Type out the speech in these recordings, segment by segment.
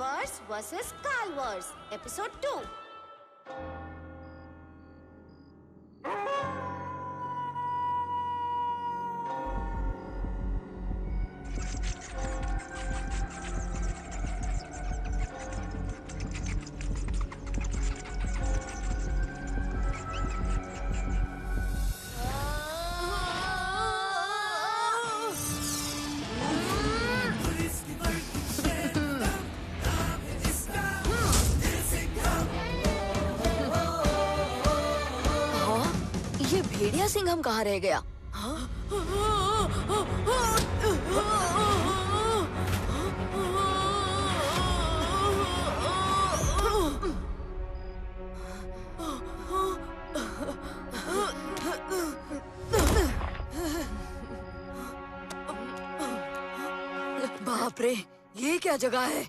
Verse versus Calverse, episode 2. ये भेड़िया सिंघम कहाँ रह गया? बाप रे, ये क्या जगह है?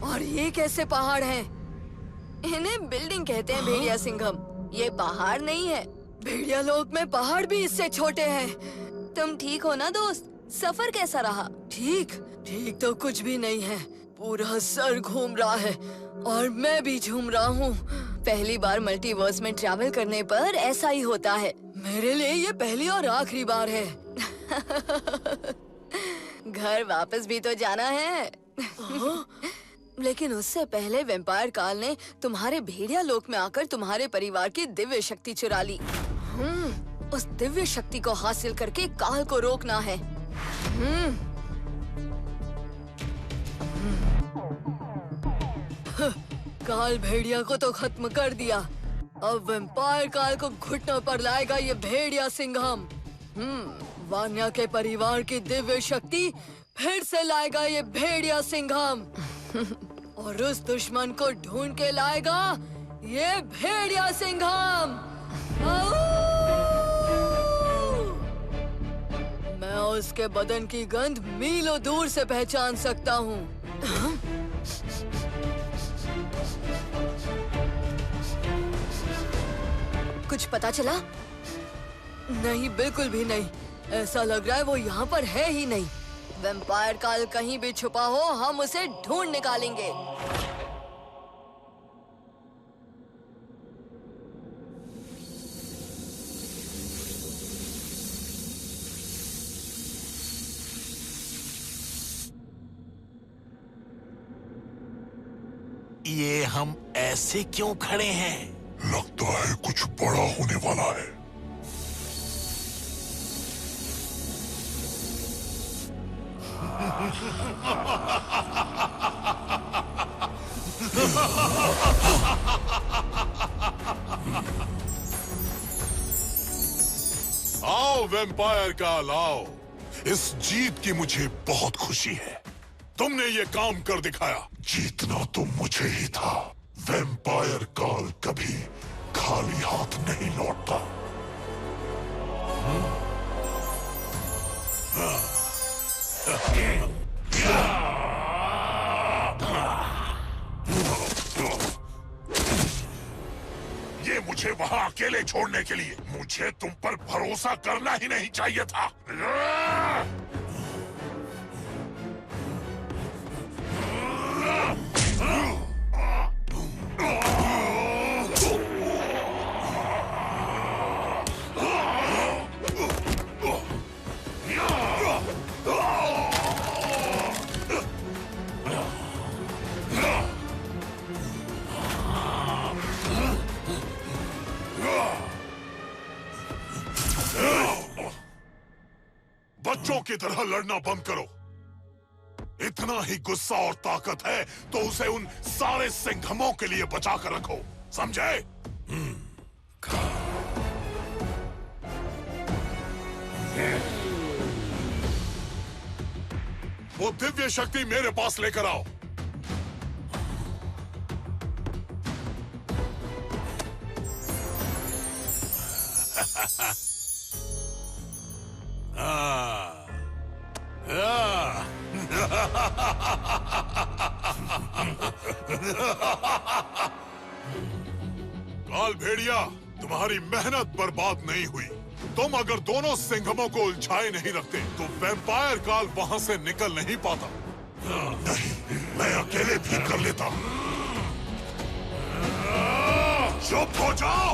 और ये कैसे पहाड़ हैं? इन्हें बिल्डिंग कहते हैं भेड़िया सिंघम। ये पहाड़ नहीं है। भेड़िया लोक में पहाड़ भी इससे छोटे हैं। तुम ठीक हो ना दोस्त? सफर कैसा रहा? ठीक तो कुछ भी नहीं है। पूरा सर घूम रहा है और मैं भी झूम रहा हूँ। पहली बार मल्टीवर्स में ट्रैवल करने पर ऐसा ही होता है। मेरे लिए ये पहली और आखिरी बार है। घर वापस भी तो जाना है। लेकिन उससे पहले वैम्पायर काल ने तुम्हारे भेड़िया लोक में आकर तुम्हारे परिवार की दिव्य शक्ति चुरा ली। उस दिव्य शक्ति को हासिल करके काल को रोकना है। काल भेड़िया को तो खत्म कर दिया। अब वैम्पायर काल को घुटनों पर लाएगा ये भेड़िया सिंघम। वान्या के परिवार की दिव्य शक्ति फिर से लाएगा ये भेड़िया सिंघम। और उस दुश्मन को ढूंढ के लाएगा ये भेड़िया सिंघम। मैं उसके बदन की गंध मीलों दूर से पहचान सकता हूँ। कुछ पता चला? नहीं, बिल्कुल भी नहीं। ऐसा लग रहा है वो यहाँ पर है ही नहीं। वैम्पायर काल कहीं भी छुपा हो, हम उसे ढूंढ निकालेंगे। ये हम ऐसे क्यों खड़े हैं? लगता है कुछ बड़ा होने वाला है। आओ वैम्पायर काल, आओ। इस जीत की मुझे बहुत खुशी है। तुमने ये काम कर दिखाया। जीतना तो मुझे ही था। वैम्पायर काल कभी खाली हाथ नहीं लौटता। ये मुझे वहां अकेले छोड़ने के लिए मुझे तुम पर भरोसा करना ही नहीं चाहिए था। बच्चों की तरह लड़ना बंद करो। इतना ही गुस्सा और ताकत है तो उसे उन सारे सिंघमों के लिए बचा कर रखो, समझे? वो दिव्य शक्ति मेरे पास लेकर आओ। काल भेड़िया, तुम्हारी मेहनत बर्बाद नहीं हुई। तुम अगर दोनों सिंघमों को उलझाए नहीं रखते तो वैम्पायर काल वहां से निकल नहीं पाता। नहीं, मैं अकेले भी कर लेता। चुप हो जाओ।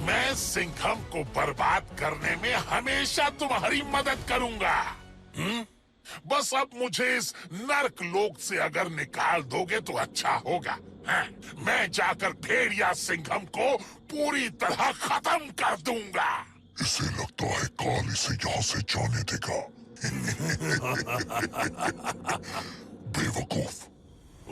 मैं सिंघम को बर्बाद करने में हमेशा तुम्हारी मदद करूंगा। बस अब मुझे इस नर्क लोक से अगर निकाल दोगे तो अच्छा होगा। हाँ, मैं जाकर भेड़िया सिंघम को पूरी तरह खत्म कर दूंगा। इसे लगता है काल इसे यहाँ से जाने देगा। बेवकूफ।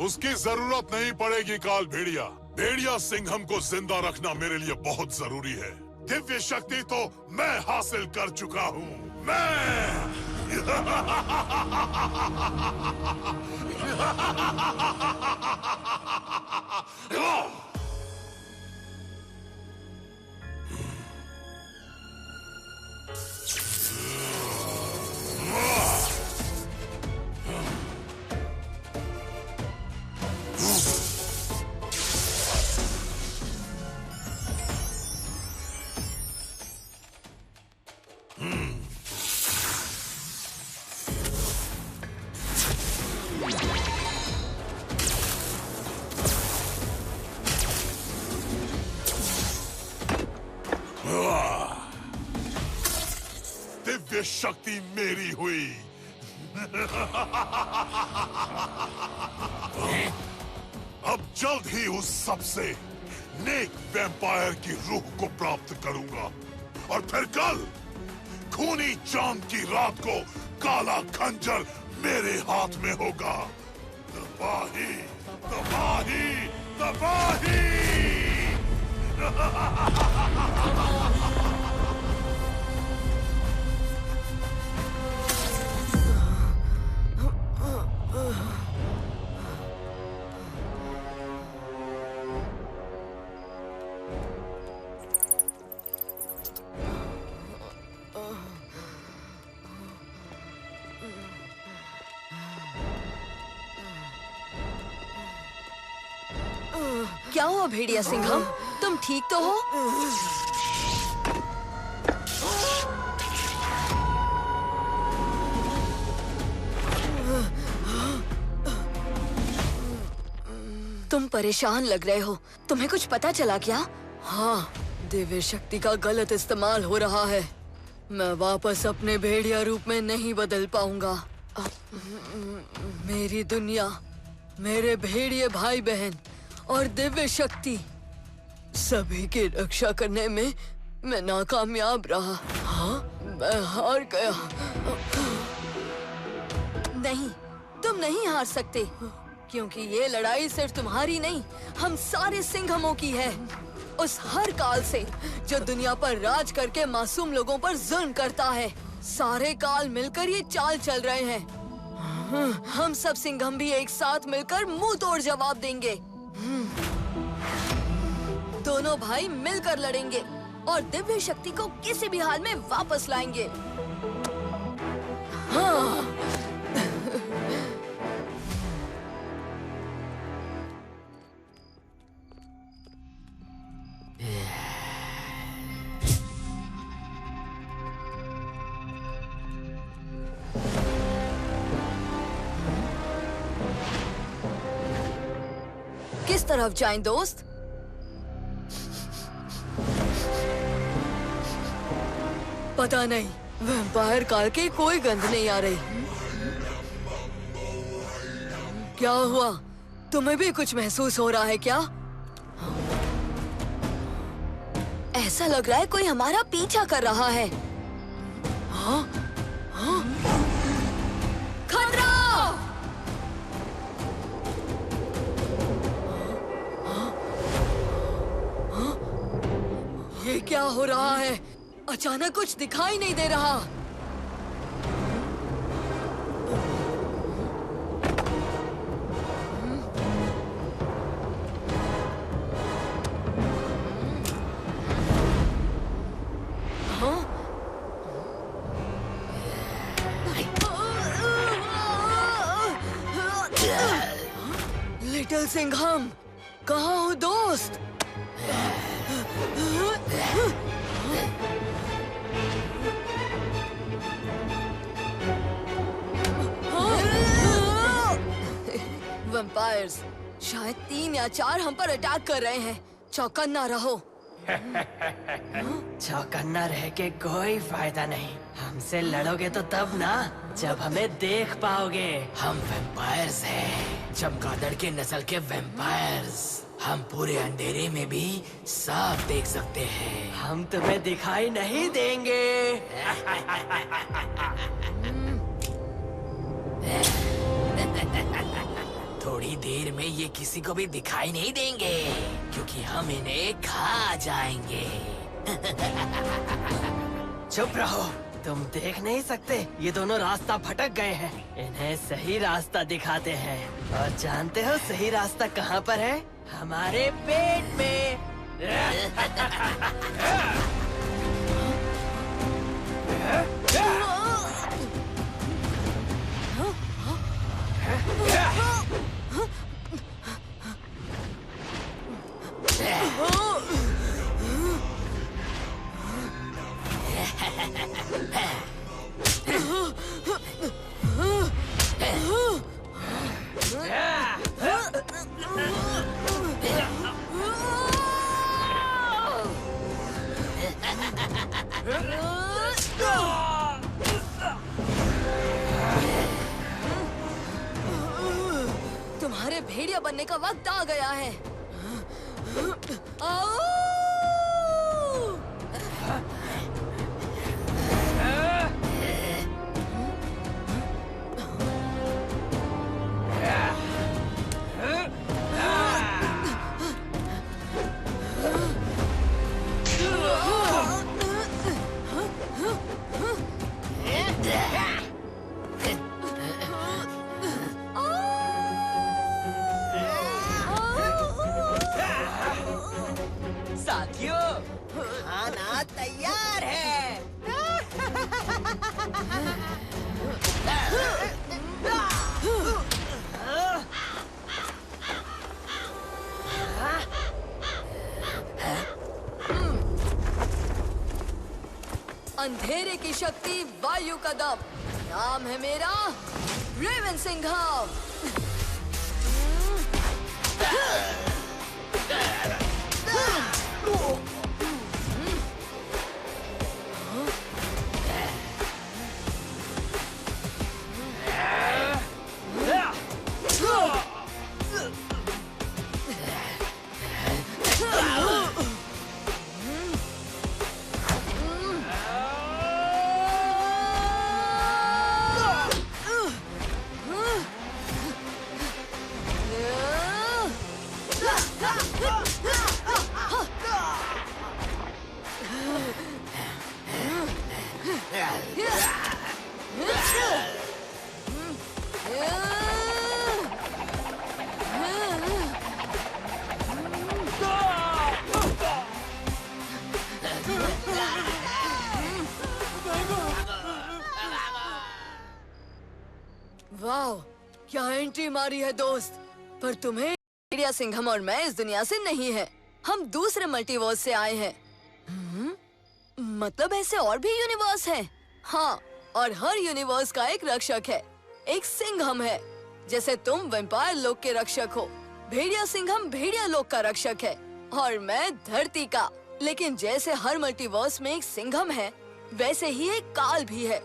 उसकी जरूरत नहीं पड़ेगी काल भेड़िया। भेड़िया सिंघम को जिंदा रखना मेरे लिए बहुत जरूरी है। दिव्य शक्ति तो मैं हासिल कर चुका हूँ। मैं दिव्य शक्ति मेरी हुई। अब जल्द ही उस सबसे नेक वैम्पायर की रूह को प्राप्त करूंगा और फिर कल खूनी चांद की रात को काला खंजर मेरे हाथ में होगा। तबाही, तबाही, तबाही। क्या हुआ भेड़िया सिंघम? तुम ठीक तो हो? तुम परेशान लग रहे हो। तुम्हें कुछ पता चला क्या? हाँ, दिव्य शक्ति का गलत इस्तेमाल हो रहा है। मैं वापस अपने भेड़िया रूप में नहीं बदल पाऊंगा। मेरी दुनिया, मेरे भेड़िए भाई बहन और दिव्य शक्ति सभी की रक्षा करने में मैं नाकामयाब रहा। हाँ, मैं हार गया। नहीं, तुम नहीं हार सकते, क्योंकि ये लड़ाई सिर्फ तुम्हारी नहीं, हम सारे सिंघमों की है। उस हर काल से जो दुनिया पर राज करके मासूम लोगों पर जुल्म करता है। सारे काल मिलकर ये चाल चल रहे हैं। हम सब सिंघम भी एक साथ मिलकर मुंह तोड़ जवाब देंगे। दोनों भाई मिलकर लड़ेंगे और दिव्य शक्ति को किसी भी हाल में वापस लाएंगे। हाँ। किस तरफ जाएं दोस्त? पता नहीं, वैम्पायर काल की कोई गंध नहीं आ रही। क्या हुआ? तुम्हें भी कुछ महसूस हो रहा है क्या? ऐसा लग रहा है कोई हमारा पीछा कर रहा है। हाँ? हाँ? खतरा! ये क्या हो रहा है? अचानक कुछ दिखाई नहीं दे रहा। हाँ? लिटिल सिंघम, कहाँ हो दोस्त? वैम्पायर्स, शायद 3 या 4 हम पर अटैक कर रहे हैं। चौकन्ना रहो। चौकन्ना रह के कोई फायदा नहीं। हमसे लड़ोगे तो तब ना, जब हमें देख पाओगे। हम वैम्पायर्स हैं, चमगादड़ के नस्ल के वैम्पायर्स। हम पूरे अंधेरे में भी साफ देख सकते हैं। हम तुम्हें दिखाई नहीं देंगे। थोड़ी देर में ये किसी को भी दिखाई नहीं देंगे, क्योंकि हम इन्हें खा जाएंगे। चुप रहो, तुम देख नहीं सकते। ये दोनों रास्ता भटक गए हैं। इन्हें सही रास्ता दिखाते हैं। और जानते हो सही रास्ता कहाँ पर है? हमारे पेट में। तुम्हारे भेड़िया बनने का वक्त आ गया है। आओ! साथियों, खाना तैयार है। अंधेरे की शक्ति, वायु का दम। नाम है मेरा रेवन सिंघम। वाह, क्या एंट्री मारी है दोस्त। पर तुम्हें भेड़िया सिंघम और मैं इस दुनिया से नहीं है। हम दूसरे मल्टीवर्स से आए हैं। मतलब ऐसे और भी यूनिवर्स हैं? हाँ, और हर यूनिवर्स का एक रक्षक है। एक सिंघम है। जैसे तुम वैम्पायर लोक के रक्षक हो, भेड़िया सिंघम भेड़िया लोक का रक्षक है, और मैं धरती का। लेकिन जैसे हर मल्टीवर्स में एक सिंघम है, वैसे ही एक काल भी है।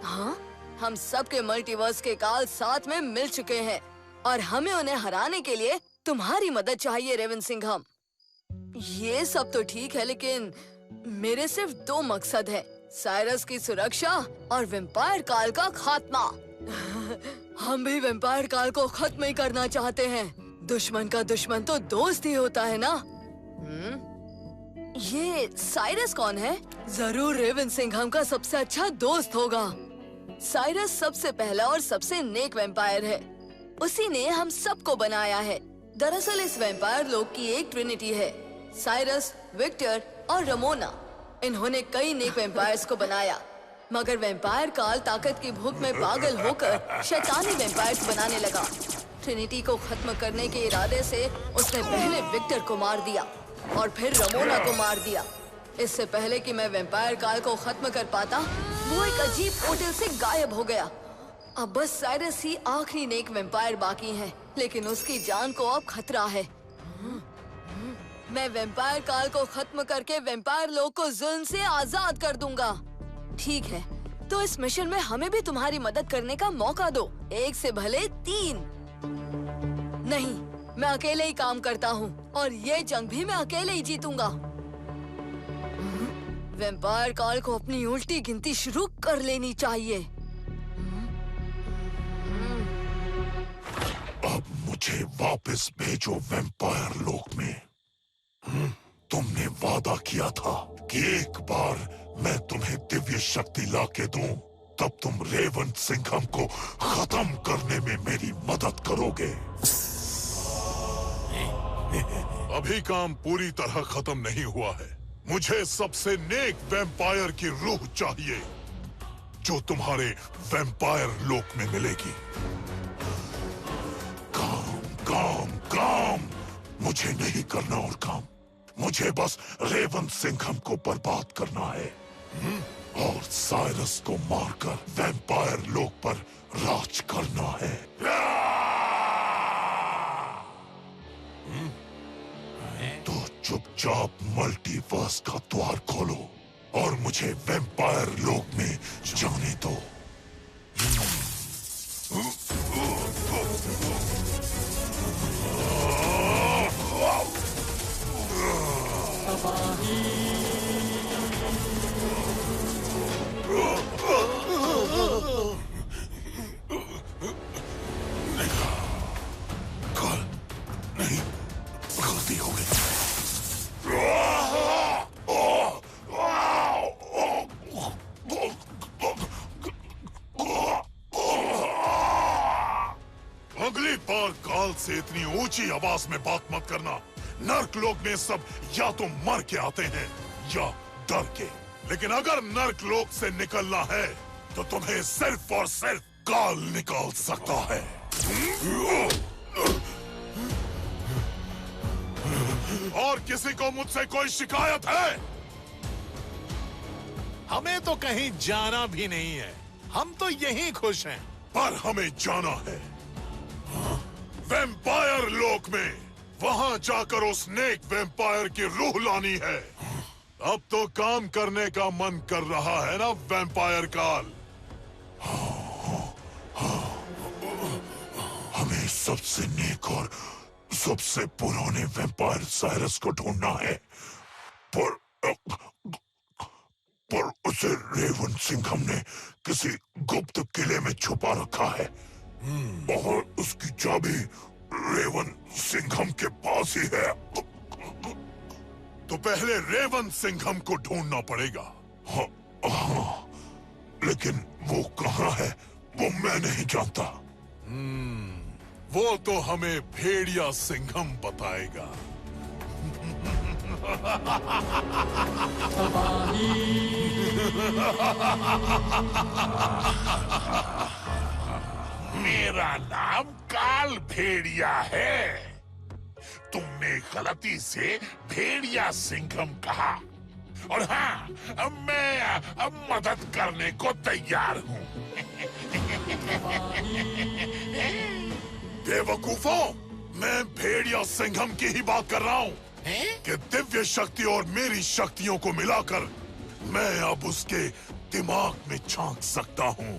हाँ, हम सबके मल्टीवर्स के काल साथ में मिल चुके हैं, और हमें उन्हें हराने के लिए तुम्हारी मदद चाहिए रेवन सिंघम। ये सब तो ठीक है, लेकिन मेरे सिर्फ 2 मकसद हैं। साइरस की सुरक्षा और वैम्पायर काल का खात्मा। हम भी वैम्पायर काल को खत्म ही करना चाहते हैं। दुश्मन का दुश्मन तो दोस्त ही होता है ना? ये साइरस कौन है? जरूर रेवन सिंघम का सबसे अच्छा दोस्त होगा। साइरस सबसे पहला और सबसे नेक वैम्पायर है। उसी ने हम सबको बनाया है। दरअसल इस वैम्पायर लोक की एक ट्रिनिटी है, साइरस, विक्टर और रमोना। इन्होंने कई नेक वैम्पायर्स को बनाया, मगर वैम्पायर काल ताकत की भूख में पागल होकर शैतानी वैम्पायर्स बनाने लगा। ट्रिनिटी को खत्म करने के इरादे से उसने पहले विक्टर को मार दिया और फिर रमोना को मार दिया। इससे पहले कि मैं वैम्पायर काल को खत्म कर पाता, वो एक अजीब पोर्टल से गायब हो गया। अब बस साइरस ही आखिरी नेक वैम्पायर बाकी है, लेकिन उसकी जान को अब खतरा है। मैं वैम्पायर काल को खत्म करके वैम्पायर लोग को जुल्म से आजाद कर दूंगा। ठीक है, तो इस मिशन में हमें भी तुम्हारी मदद करने का मौका दो। 1 से भले 3। नहीं, मैं अकेले ही काम करता हूँ और ये जंग भी मैं अकेले ही जीतूंगा। वैम्पायर काल को अपनी उल्टी गिनती शुरू कर लेनी चाहिए। अब मुझे वापस भेजो वैम्पायर लोक में। तुमने वादा किया था कि एक बार मैं तुम्हें दिव्य शक्ति लाके दूं, तब तुम रेवंत सिंघम को खत्म करने में मेरी मदद करोगे। अभी काम पूरी तरह खत्म नहीं हुआ है। मुझे सबसे नेक वैम्पायर की रूह चाहिए, जो तुम्हारे वैम्पायर लोक में मिलेगी। काम काम काम, मुझे नहीं करना और काम। मुझे बस रेवंत सिंघम को बर्बाद करना है और साइरस को मारकर वैम्पायर लोक पर राज करना है। तो चुपचाप मल्टीवर्स का द्वार खोलो और मुझे वैम्पायर लोक में जाने दो। नहीं, गलती हो गई। अगली बार काल से इतनी ऊंची आवाज में बात मत करना। नर्क लोग में सब या तो मर के आते हैं या डर के, लेकिन अगर नर्क लोग से निकलना है तो तुम्हें सिर्फ और सिर्फ काल निकाल सकता है। और किसी को मुझसे कोई शिकायत है? हमें तो कहीं जाना भी नहीं है, हम तो यहीं खुश हैं। पर हमें जाना है वैम्पायर लोक में। वहां जाकर उस नेक वैम्पायर की रूह लानी है। अब तो काम करने का मन कर रहा है ना वैम्पायर काल? हमें सबसे नेक और सबसे पुराने वैम्पायर साइरस को ढूंढना है, पर उसे रेवंत सिंघम ने किसी गुप्त किले में छुपा रखा है और उसकी चाबी रेवंत सिंघम के पास ही है। तो पहले रेवंत सिंघम को ढूंढना पड़ेगा। हाँ, लेकिन वो कहाँ है वो मैं नहीं जानता। वो तो हमें भेड़िया सिंघम बताएगा। मेरा नाम काल भेड़िया है। तुमने गलती से भेड़िया सिंघम कहा, और हाँ, मैं मदद करने को तैयार हूँ। बेवकूफों, मैं भेड़िया सिंघम की ही बात कर रहा हूँ कि दिव्य शक्ति और मेरी शक्तियों को मिलाकर मैं अब उसके दिमाग में झांक सकता हूँ।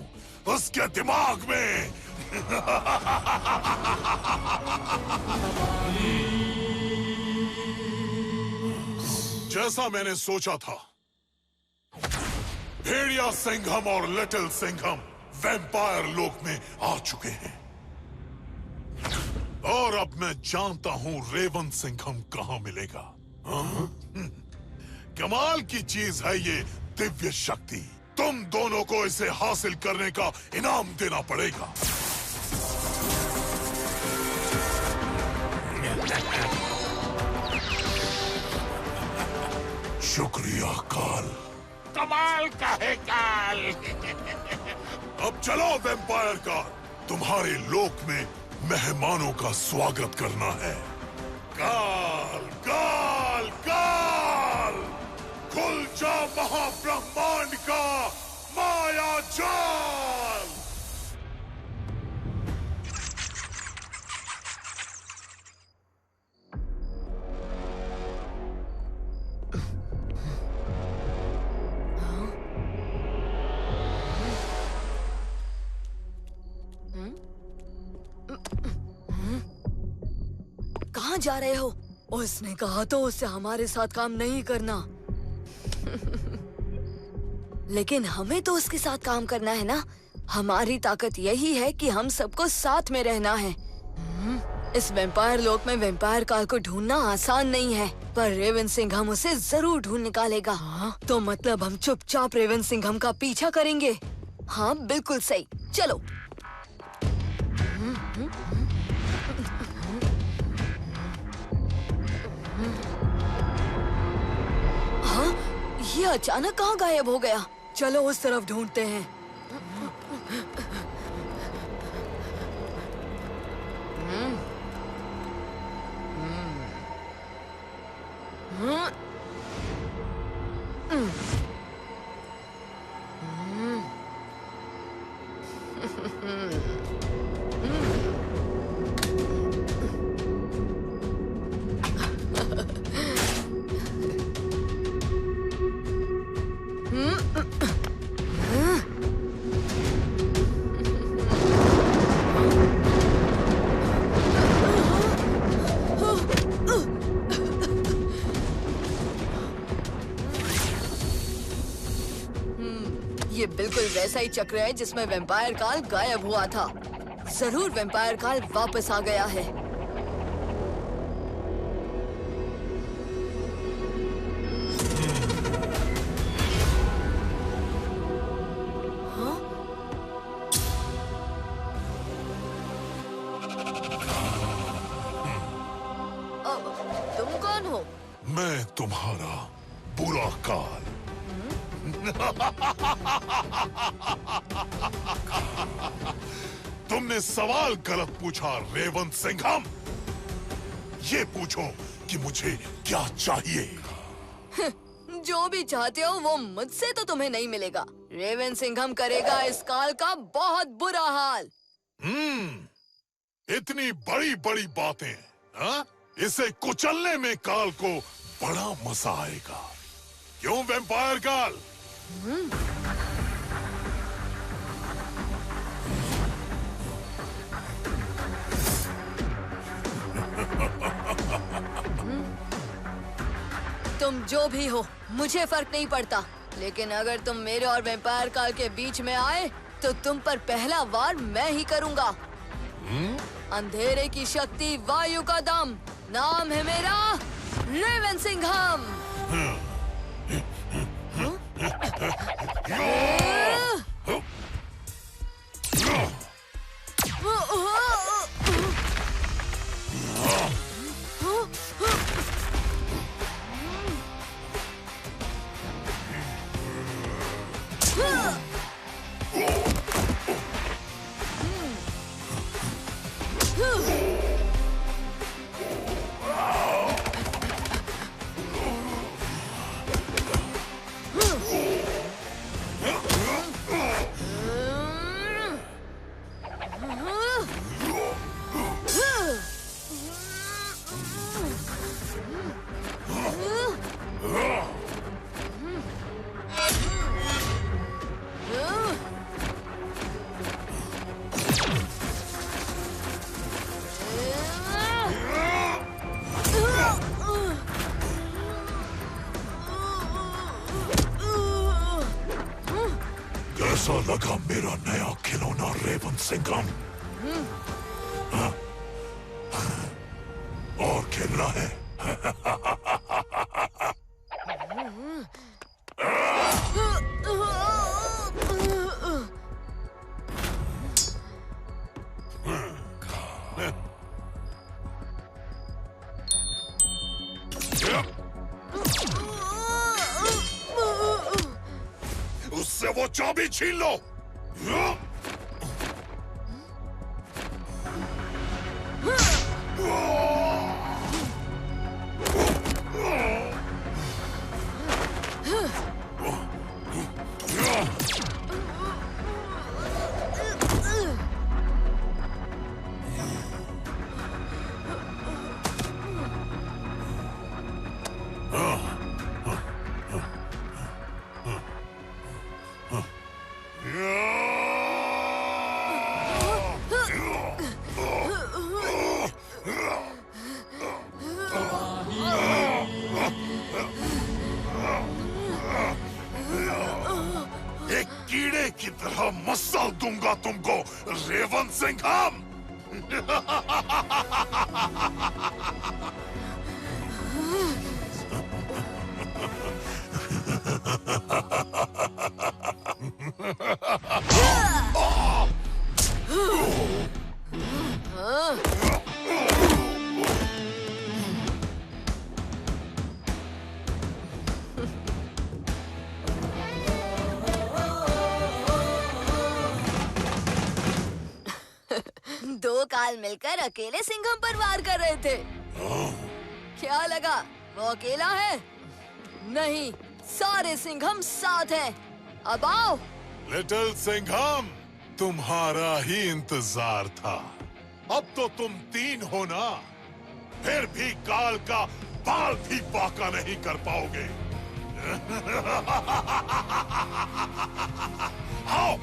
उसके दिमाग में। जैसा मैंने सोचा था, भेड़िया सिंघम और लिटिल सिंघम वैम्पायर लोक में आ चुके हैं और अब मैं जानता हूं रेवंत सिंघम कहां मिलेगा। कमाल की चीज है ये दिव्य शक्ति। तुम दोनों को इसे हासिल करने का इनाम देना पड़ेगा। शुक्रिया काल। कमाल का है काल। अब चलो वैम्पायर काल, तुम्हारे लोक में मेहमानों का स्वागत करना है। काल काल काल, खुल जा महाब्रह्मांड का माया जाल। कहाँ जा रहे हो? उसने कहा तो उससे हमारे साथ काम नहीं करना। लेकिन हमें तो उसके साथ काम करना है ना। हमारी ताकत यही है कि हम सबको साथ में रहना है। इस वेम्पायर लोक में वेम्पायर काल को ढूंढना आसान नहीं है, पर रेवन सिंघम उसे जरूर ढूंढ निकालेगा। तो मतलब हम चुपचाप रेवन सिंघम का पीछा करेंगे। हाँ बिल्कुल सही, चलो। हाँ, ये अचानक कहाँ गायब हो गया? चलो उस तरफ ढूंढते हैं। ये बिल्कुल वैसा ही चक्र है जिसमें वेम्पायर काल गायब हुआ था। जरूर वेम्पायर काल वापस आ गया है। हाँ? तुम कौन हो? मैं तुम्हारा बुरा काल। तुमने सवाल गलत पूछा रेवन सिंघम। ये पूछो कि मुझे क्या चाहिए। जो भी चाहते हो वो मुझसे तो तुम्हें नहीं मिलेगा। रेवन सिंघम करेगा इस काल का बहुत बुरा हाल। इतनी बड़ी बड़ी बातें, हाँ? इसे कुचलने में काल को बड़ा मजा आएगा। क्यों वेम्पायर काल? तुम जो भी हो मुझे फर्क नहीं पड़ता, लेकिन अगर तुम मेरे और वेम्पायर काल के बीच में आए तो तुम पर पहला वार मैं ही करूंगा। अंधेरे की शक्ति, वायु का दम, नाम है मेरा रेवन सिंघम। कैसा लगा मेरा नया खिलौना रेवन सिंघम? हाँ? और खेलना है? उससे वो चाबी छीन लो। दूंगा तुमको, रेवन सिंघम। दो काल मिलकर अकेले सिंघम पर वार कर रहे थे। क्या लगा वो अकेला है? नहीं, सारे सिंघम साथ हैं। अब आओ। लिटिल सिंघम, तुम्हारा ही इंतजार था। अब तो तुम 3 हो ना, फिर भी काल का बाल भी बाका नहीं कर पाओगे। आओ।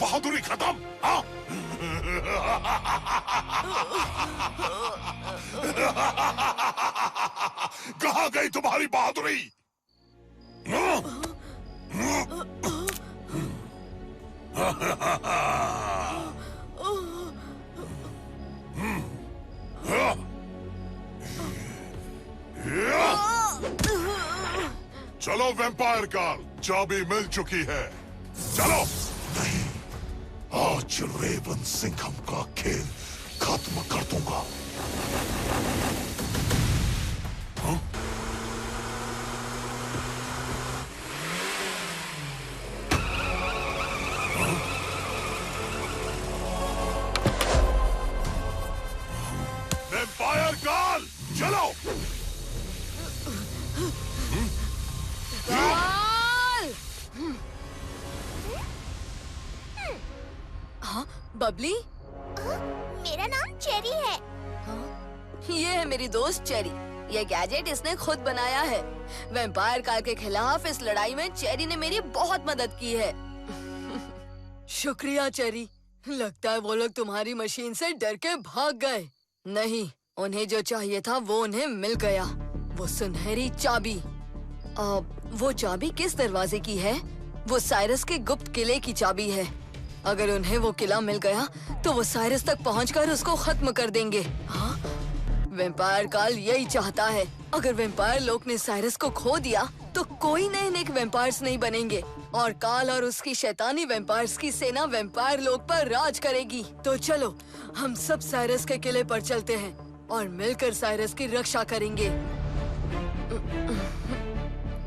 बहादुरी खत्म। हाँ? कहाँ गई तुम्हारी बहादुरी? चलो वैम्पायर गर्ल, चाबी मिल चुकी है, चलो। नहीं, आज रेवन सिंघम का खेल खत्म कर दूंगा। वैम्पायर गर्ल, चलो। हाँ, बबली? मेरा नाम चेरी है। ये है मेरी दोस्त चेरी। ये गैजेट इसने खुद बनाया है। वैम्पायर काल के खिलाफ इस लड़ाई में चेरी ने मेरी बहुत मदद की है। शुक्रिया चेरी। लगता है वो लोग तुम्हारी मशीन से डर के भाग गए। नहीं, उन्हें जो चाहिए था वो उन्हें मिल गया, वो सुनहरी चाबी। वो चाबी किस दरवाजे की है? वो साइरस के गुप्त किले की चाबी है। अगर उन्हें वो किला मिल गया तो वो साइरस तक पहुंचकर उसको खत्म कर देंगे। हाँ? वैम्पायर काल यही चाहता है। अगर वैम्पायर लोक ने साइरस को खो दिया तो कोई नए नेक वैम्पायर्स नहीं बनेंगे और काल और उसकी शैतानी वैम्पायर्स की सेना वैम्पायर लोक पर राज करेगी। तो चलो हम सब साइरस के किले पर चलते हैं और मिलकर साइरस की रक्षा करेंगे।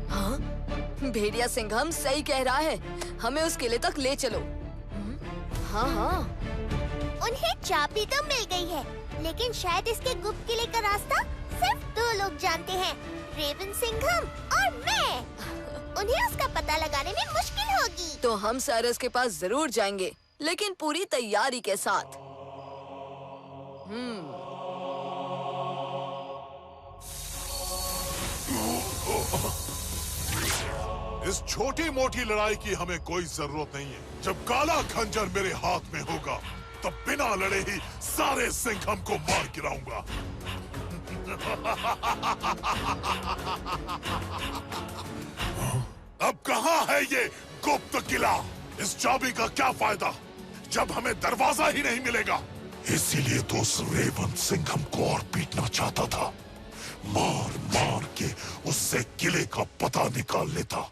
हाँ? भेड़िया सिंघम सही कह रहा है, हमें उस किले तक ले चलो। हाँ हाँ। उन्हें चाबी तो मिल गई है, लेकिन शायद इसके गुप्त किले का रास्ता सिर्फ 2 लोग जानते हैं, रेवन सिंघम और मैं। उन्हें उसका पता लगाने में मुश्किल होगी। तो हम साइरस के पास जरूर जाएंगे, लेकिन पूरी तैयारी के साथ। इस छोटी मोटी लड़ाई की हमें कोई जरूरत नहीं है। जब काला खंजर मेरे हाथ में होगा, तब बिना लड़े ही सारे सिंघम को मार गिराऊंगा। अब कहाँ है ये गुप्त किला? इस चाबी का क्या फायदा जब हमें दरवाजा ही नहीं मिलेगा? इसीलिए तो उस रेवन सिंघम को और पीटना चाहता था। मार मार के उससे किले का पता निकाल लेता।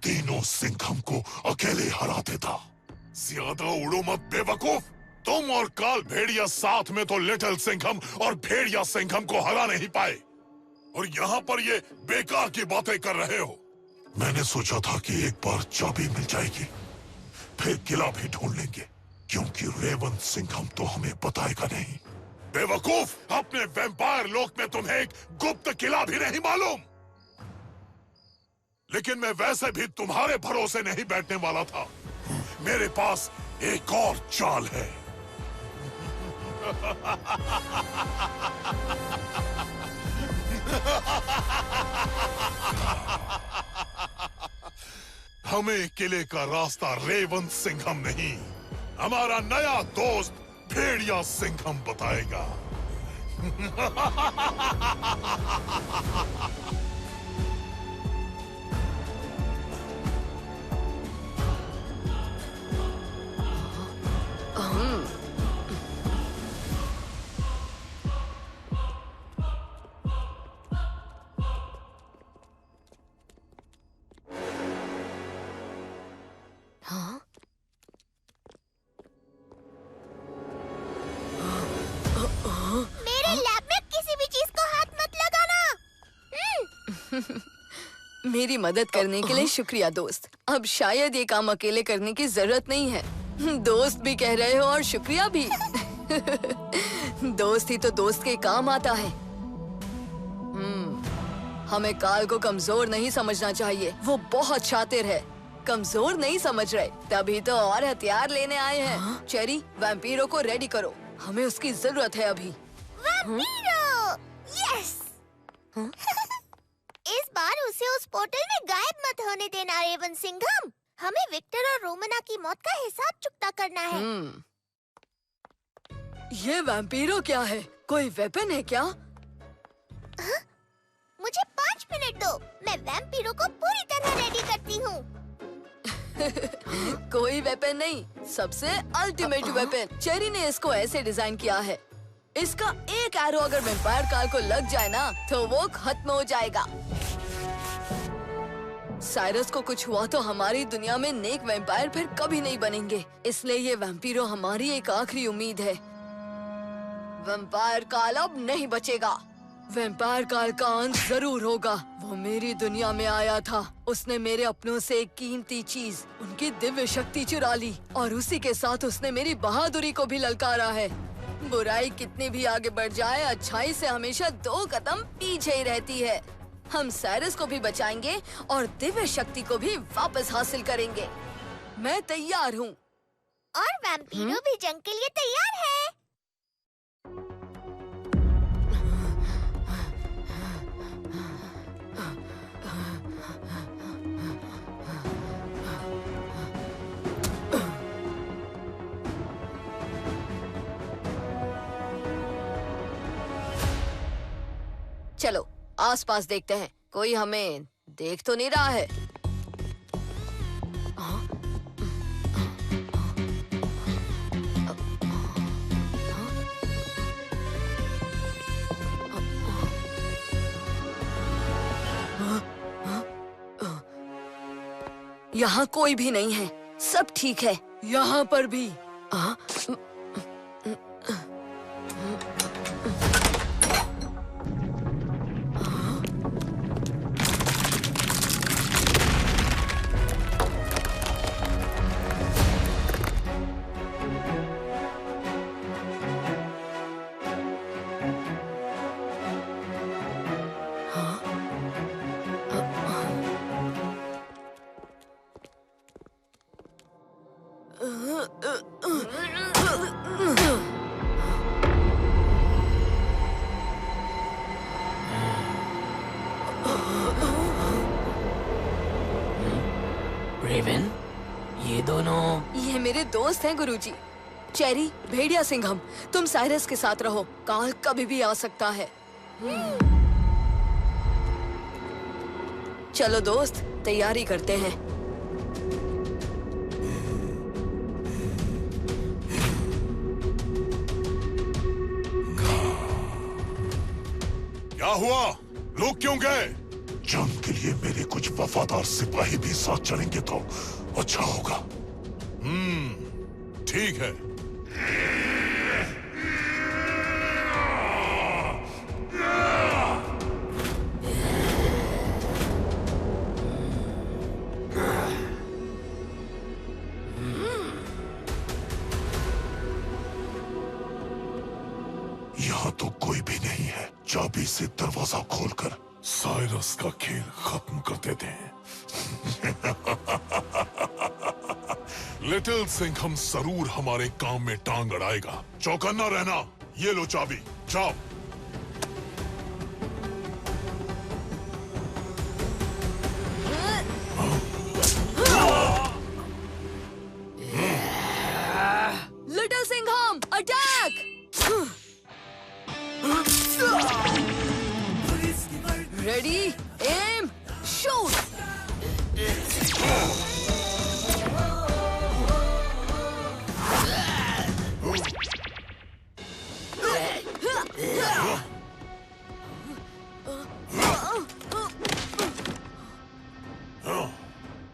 तीनों सिंघम को अकेले हरा देता। ज्यादा उड़ो मत बेवकूफ। तुम और काल भेड़िया साथ में तो लिटिल सिंघम और भेड़िया सिंघम को हरा नहीं पाए, और यहाँ पर ये बेकार की बातें कर रहे हो। मैंने सोचा था कि एक बार चाबी मिल जाएगी, फिर किला भी ढूंढ लेंगे, क्योंकि रेवन सिंघम तो हमें बताएगा नहीं। बेवकूफ, अपने वैम्पायर लोक में तुम्हें एक गुप्त किला भी नहीं मालूम। लेकिन मैं वैसे भी तुम्हारे भरोसे नहीं बैठने वाला था। मेरे पास एक और चाल है। हमें किले का रास्ता रेवन सिंघम नहीं, हमारा नया दोस्त भेड़िया सिंघम बताएगा। मेरे लैब में किसी भी चीज को हाथ मत लगाना। मेरी मदद करने के लिए शुक्रिया दोस्त। अब शायद ये काम अकेले करने की जरूरत नहीं है। दोस्त भी कह रहे हो और शुक्रिया भी। दोस्त ही तो दोस्त के काम आता है। हमें काल को कमजोर नहीं समझना चाहिए। वो बहुत शातिर है। कमजोर नहीं समझ रहे, तभी तो और हथियार लेने आए हैं। चेरी, वैम्पीरो को रेडी करो, हमें उसकी जरूरत है अभी। वैम्पीरो! यस! इस बार उसे उस पोर्टल में गायब मत होने देना रेवन सिंघम। हमें विक्टर और रोमना की मौत का हिसाब चुकता करना है। ये वैम्पीरो क्या है? कोई वेपन है क्या? मुझे 5 मिनट दो, मैं वैम्पीरो को पूरी तरह रेडी करती हूँ। कोई वेपन नहीं, सबसे अल्टीमेट वेपन। चेरी ने इसको ऐसे डिजाइन किया है, इसका एक एरो अगर वैम्पायर काल को लग जाए ना, तो वो खत्म हो जाएगा। साइरस को कुछ हुआ तो हमारी दुनिया में नेक वैम्पायर फिर कभी नहीं बनेंगे। इसलिए ये वैम्पीरो हमारी एक आखिरी उम्मीद है। वैम्पायर काल अब नहीं बचेगा। वैम्पायर काल का अंत जरूर होगा। वो मेरी दुनिया में आया था, उसने मेरे अपनों से एक कीमती चीज, उनकी दिव्य शक्ति चुरा ली, और उसी के साथ उसने मेरी बहादुरी को भी ललकारा है। बुराई कितनी भी आगे बढ़ जाए, अच्छाई से हमेशा 2 कदम पीछे ही रहती है। हम साइरस को भी बचाएंगे और दिव्य शक्ति को भी वापस हासिल करेंगे। मैं तैयार हूँ। और वैम्पीरो भी जंग के लिए तैयार है। चलो आसपास देखते हैं, कोई हमें देख तो नहीं रहा है। यहाँ कोई भी नहीं है, सब ठीक है। यहाँ पर भी रेवन, ये दोनों ये मेरे दोस्त हैं गुरुजी। चेरी, भेड़िया सिंघम, तुम साइरस के साथ रहो। काल कभी भी आ सकता है। चलो दोस्त, तैयारी करते हैं। क्या हुआ? लोग क्यों गए? जंग के लिए मेरे कुछ वफादार सिपाही भी साथ चलेंगे तो अच्छा होगा। ठीक है। यहाँ तो कोई भी नहीं है। चाबी से दरवाजा खोलकर साइरस का खेल खत्म कर देते हैं। लिटिल सिंघम जरूर हमारे काम में टांग अड़ाएगा। चौकन्ना रहना। ये लो चाबी, जाओ। Little Singham, attack! Ready, aim, shoot!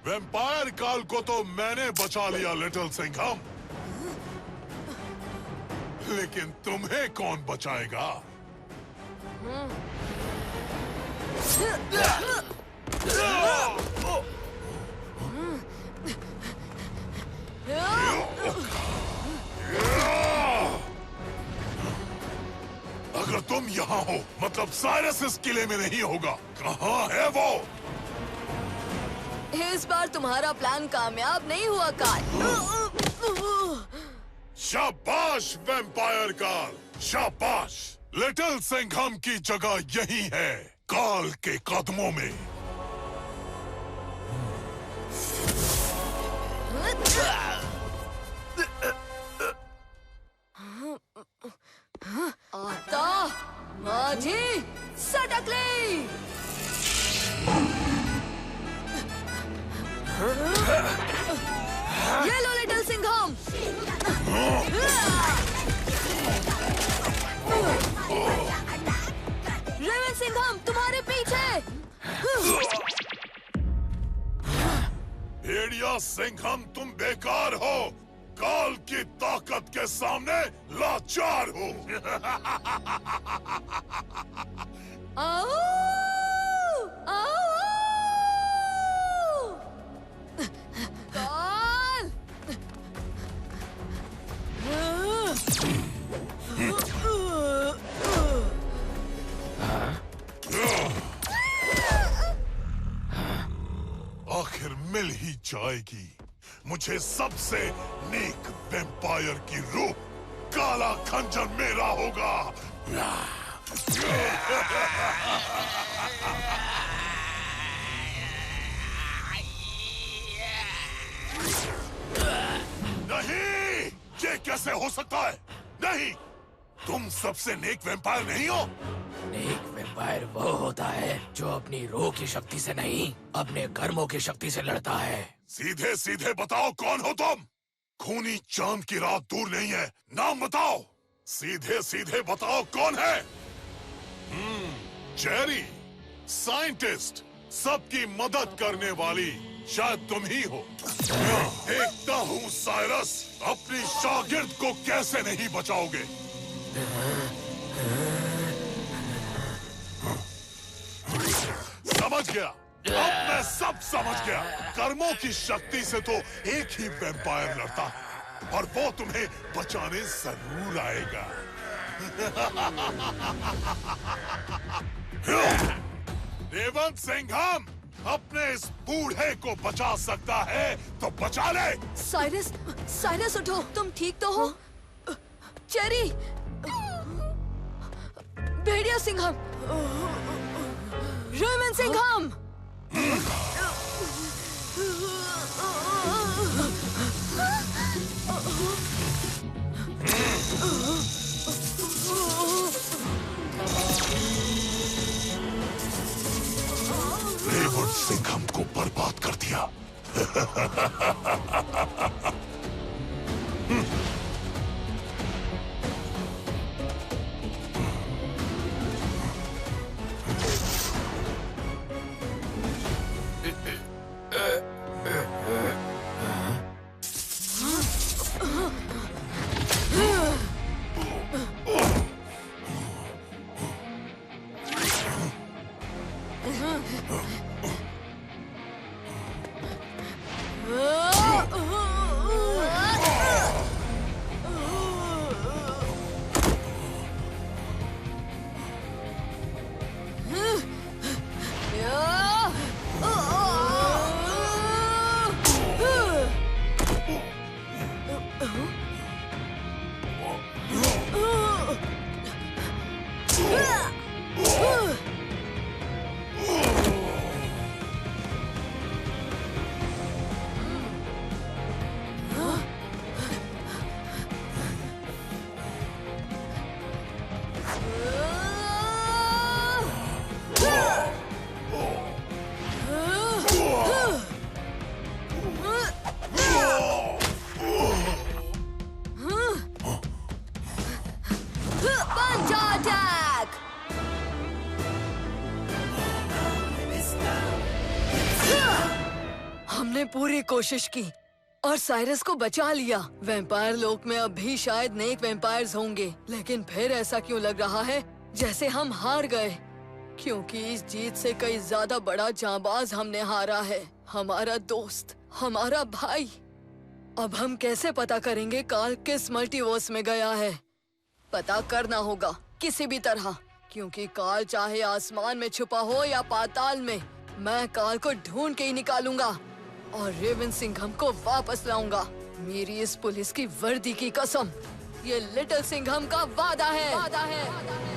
Vampire काल को तो मैंने बचा लिया लिटिल सिंघम, लेकिन तुम्हें कौन बचाएगा? अगर तुम यहाँ हो, मतलब साइरस इस किले में नहीं होगा। कहाँ है वो? इस बार तुम्हारा प्लान कामयाब नहीं हुआ काल। शाबाश वैम्पायर काल, शाबाश। लिटिल सिंघम की जगह यही है, काल के कदमों में। आता माझी सटकली। ये लो लिटिल सिंघम। रेवन सिंघम तुम्हारे पीछे। भेड़िया सिंघम, तुम बेकार हो। काल की ताकत के सामने लाचार हो। आओ! आओ! काल! आखिर मिल ही जाएगी मुझे सबसे नेक वैम्पायर की रूह। काला खंजर मेरा होगा। नहीं, ये कैसे हो सकता है? नहीं, तुम सबसे नेक वैम्पायर नहीं हो। एक वैम्पायर वो होता है जो अपनी रूह की शक्ति से नहीं, अपने कर्मों की शक्ति से लड़ता है। सीधे सीधे बताओ, कौन हो तुम? खूनी चांद की रात दूर नहीं है, नाम बताओ। सीधे सीधे बताओ, कौन है? जेरी, साइंटिस्ट, सबकी मदद करने वाली, शायद तुम ही हो। देखता हूँ साइरस, अपनी शागिर्द को कैसे नहीं बचाओगे। समझ गया, अब मैं सब समझ गया। कर्मों की शक्ति से तो एक ही वैम्पायर लड़ता है, और वो तुम्हें बचाने जरूर आएगा। रेवंत सिंघम अपने इस बूढ़े को बचा सकता है तो बचा ले। साइरस, साइरस उठो, तुम ठीक तो हो? चेरी, भेड़िया सिंघम, रेवन सिंघम। रेवंत सिंघम को बर्बाद कर दिया। हमने पूरी कोशिश की और साइरस को बचा लिया। वैम्पायर लोक में अब भी शायद नेक वैम्पायर्स होंगे, लेकिन फिर ऐसा क्यों लग रहा है जैसे हम हार गए? क्योंकि इस जीत से कई ज्यादा बड़ा जांबाज हमने हारा है, हमारा दोस्त, हमारा भाई। अब हम कैसे पता करेंगे कार्ल किस मल्टीवर्स में गया है? पता करना होगा किसी भी तरह, क्योंकि कार्ल चाहे आसमान में छुपा हो या पाताल में, मैं कार्ल को ढूंढ के ही निकालूंगा और रेवंत सिंघम को वापस लाऊंगा। मेरी इस पुलिस की वर्दी की कसम, ये लिटिल सिंघम का वादा है।